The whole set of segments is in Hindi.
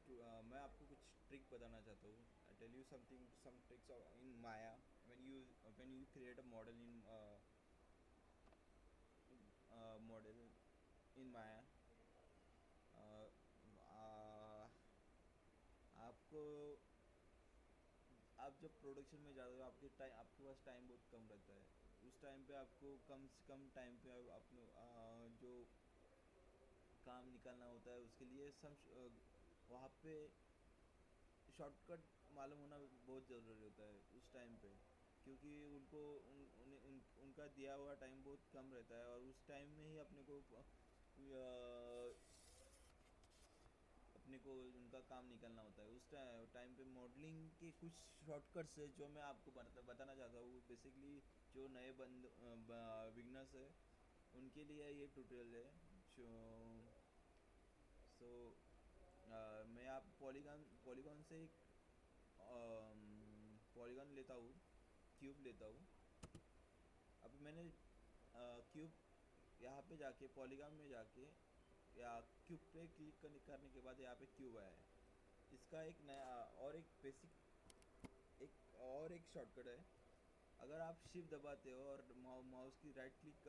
मैं आपको कुछ ट्रिक बताना चाहता हूँ. I tell you something some tricks in Maya. When you create a model in model in Maya, आपको, आप जब प्रोडक्शन में जाते हो आपके पास टाइम बहुत कम रहता है. उस टाइम पे आपको कम से कम टाइम पे अपने जो काम निकालना होता है उसके लिए वहाँ पे शॉर्टकट मालूम होना बहुत ज़रूरी होता है उस टाइम पे. क्योंकि उनको उनका दिया हुआ टाइम बहुत कम रहता है और उस टाइम में ही अपने को उनका काम निकालना होता है. उस टाइम पे मॉडलिंग के कुछ शॉर्टकट्स है जो मैं आपको बताना चाहता हूँ. बेसिकली जो नए बिगनर्स है उनके लिए ये ट्यूटोरियल है. जो सो मैं आप पॉलीगॉन से एक पॉलीगॉन लेता हूँ, क्यूब लेता हूँ. अब मैंने क्यूब यहाँ पे जाके पॉलीगॉन में जाके या क्यूब पे क्लिक करने के बाद यहाँ पे क्यूब आया है. इसका एक नया और एक एक शॉर्टकट है. अगर आप शिफ्ट दबाते हो और माउस की राइट क्लिक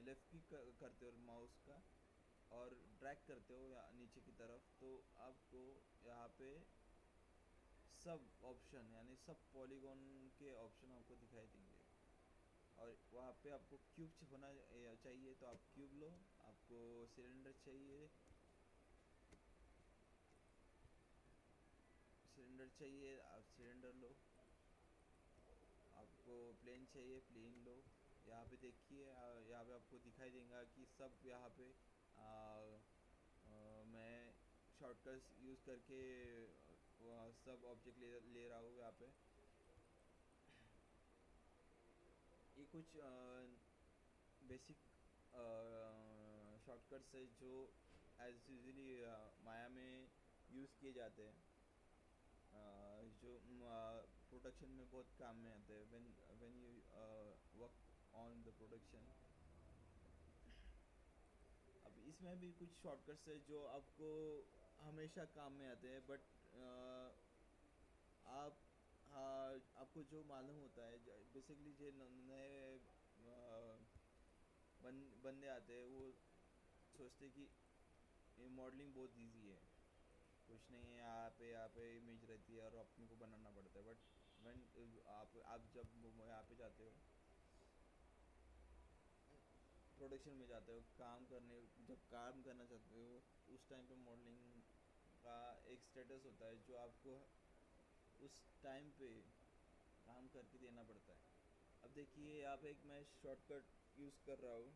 लेफ़्ट क्लिक करते हो माउस का और ड्रैग करते हो या नीचे की तरफ, तो आपको यहाँ पे सब ऑप्शन यानी सब पॉलीगॉन के ऑप्शन आपको दिखाई देंगे. और वहाँ पे आपको क्यूब होना चाहिए तो आप क्यूब लो. आपको सिलेंडर चाहिए आप सिलेंडर लो. आपको प्लेन चाहिए प्लेन लो. यहाँ पे देखिए यहाँ पे आपको दिखाई देगा कि सब यहाँ पे मैं शॉर्टकट्स यूज़ करके सब ऑब्जेक्ट ले रहा हूँ. यहाँ पे ये कुछ बेसिक शॉर्टकट्स है जो एज यूजली माया में यूज़ किए जाते हैं. जो प्रोडक्शन में बहुत काम में आते हैं. When you work on the production. अब इसमें भी कुछ शॉर्टकट्स है जो आपको हमेशा काम में आते हैं. बट आप हाँ आपको जो मालूम होता है बेसिकली जो नए बंदे आते हैं वो सोचते कि ये मॉडलिंग बहुत इजी है, कुछ नहीं है. यहाँ पे इमेज रहती है और अपने को बनाना पड़ता है. बट व्हेन आप जब यहाँ पे जाते हो प्रोडक्शन में जाते हो जब काम करना चाहते हो उस टाइम पे मॉडलिंग का एक स्टेटस होता है जो आपको उस टाइम पे काम करके देना पड़ता है. अब देखिए यहाँ पे एक मैं शॉर्टकट यूज़ कर रहा हूँ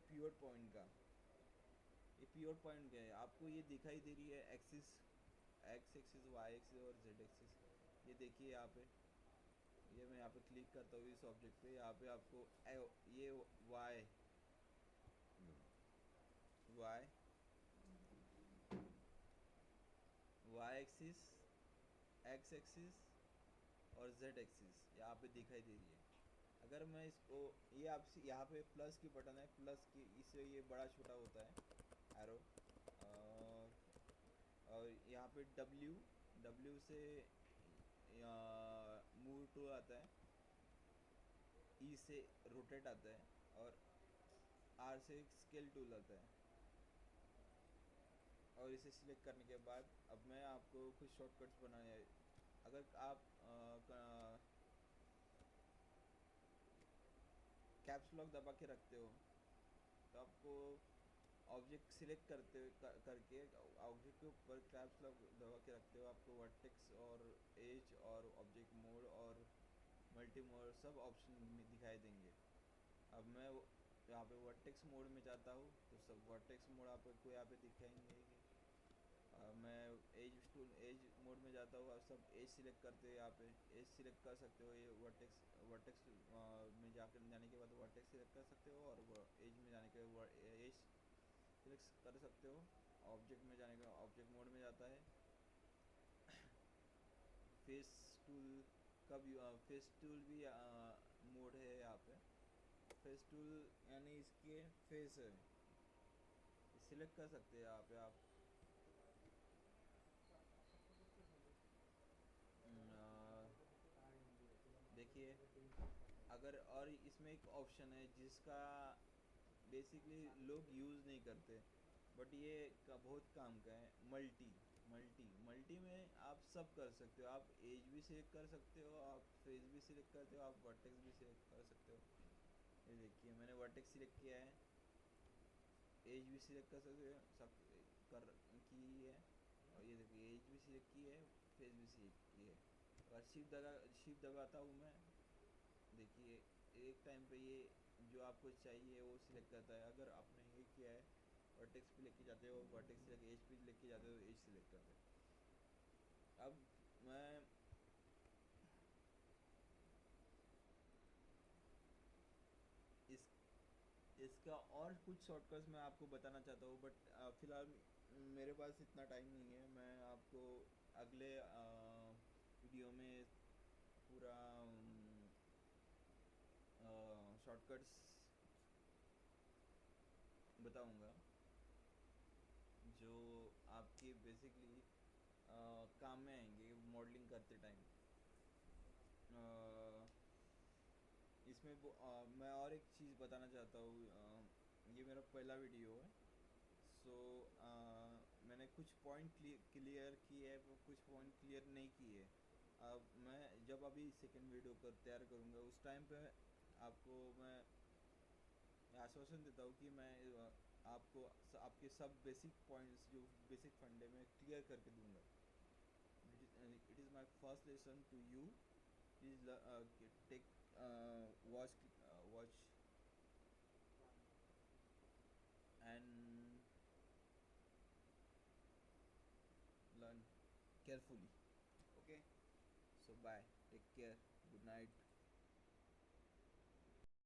पिवट पॉइंट का. ये पिवट पॉइंट क्या है आपको ये दिखाई दे रही है axis, X axis Y axis और जेड एक्सिस. ये देखिए यहाँ पे ये मैं यहाँ पे क्लिक करता हूँ इस ऑब्जेक्ट पे. यहाँ पे आपको ये Y Y Y axis, X axis और जेड एक्सिस यहाँ पे दिखाई दे रही है. अगर मैं इसको ये आपसे यहाँ पे प्लस की बटन है, प्लस की इससे ये बड़ा छोटा होता है एरो. और यहाँ पे डब्ल्यू डब्ल्यू से मूव टू आता है. ई से रोटेट आता है और आर से स्केल टूल आता है. और इसे सिलेक्ट करने के बाद अब मैं आपको कुछ शॉर्टकट्स बनाए हैं. अगर आप कैप्स लॉक दबा के रखते हो तो आपको ऑब्जेक्ट सिलेक्ट करके ऑब्जेक्ट के ऊपर कैप्स लॉक दबा के रखते हो आपको वर्टेक्स और एज और ऑब्जेक्ट मोड और मल्टी मोड सब ऑप्शन दिखाई देंगे. अब मैं यहाँ पे वर्टेक्स मोड में जाता हूँ तो सब वर्टेक्स मोड आपको यहाँ पे दिखाएंगे. मैं एज मोड में जाता हूँ. आप सब एज सिलेक्ट करते हो. यहाँ पे एज सिलेक्ट कर सकते हो. ये वर्टेक्स में जाने के बाद वर्टेक्स सिलेक्ट कर सकते हो और एज में जाने के बाद एज सिलेक्ट कर सकते हो. ऑब्जेक्ट में जाने के ऑब्जेक्ट मोड में जाता है. फेस टूल फेस टूल भी मोड है यहाँ पे. फेस टूल यानी इसके फेस है सिलेक्ट कर सकते हैं यहाँ पे आप. अगर और इसमें एक ऑप्शन है जिसका बेसिकली लोग यूज़ नहीं करते, बट ये बहुत काम का है। मल्टी मल्टी मल्टी में आप सब कर सकते हो। आप एज भी सिलेक्ट कर सकते हो, आप फेस भी सिलेक्ट करते हो, आप वर्टेक्स भी सिलेक्ट कर सकते हो। ये देखिए मैंने वर्टेक्स सिलेक्ट किया है, एज भी सिलेक्ट कर सकते हो, सब कर की है। और ये देखिए एज भी सिलेक्ट की है, फेस भी सिलेक्ट की है। अगर शिफ्ट दबाता हूँ मैं, देखिए एक टाइम पे ये जो आपको चाहिए वो सिलेक्ट करता है। अगर आपने ये किया है वर्टेक्स पे लेके जाते हो, वर्टेक्स से लेके एज पे लेके जाते हो, एज सिलेक्ट करते हो। अब मैं इस इसका और कुछ शॉर्टकट्स मैं आपको बताना चाहता हूँ, बट फ़िलहाल मेरे पास इतना टाइम नहीं है। मैं आपको अगले वीडियो में पूरा शॉर्टकट्स बताऊंगा जो आपकी बेसिकली काम में आएंगे मॉडलिंग करते टाइम। इसमें मैं और एक चीज़ बताना चाहता हूँ। ये मेरा पहला वीडियो है, सो मैंने कुछ पॉइंट क्लियर किए है, कुछ पॉइंट क्लियर नहीं किए। अब मैं जब अभी सेकेंड वीडियो तैयार करूँगा उस टाइम पे आपको मैं आश्वासन देता हूँ कि मैं आपको आपके सब बेसिक पॉइंट्स जो बेसिक फंडे में क्लियर करके दूंगा। It is my first lesson to you. Please take watch and learn carefully. Okay, so bye, take care, good night.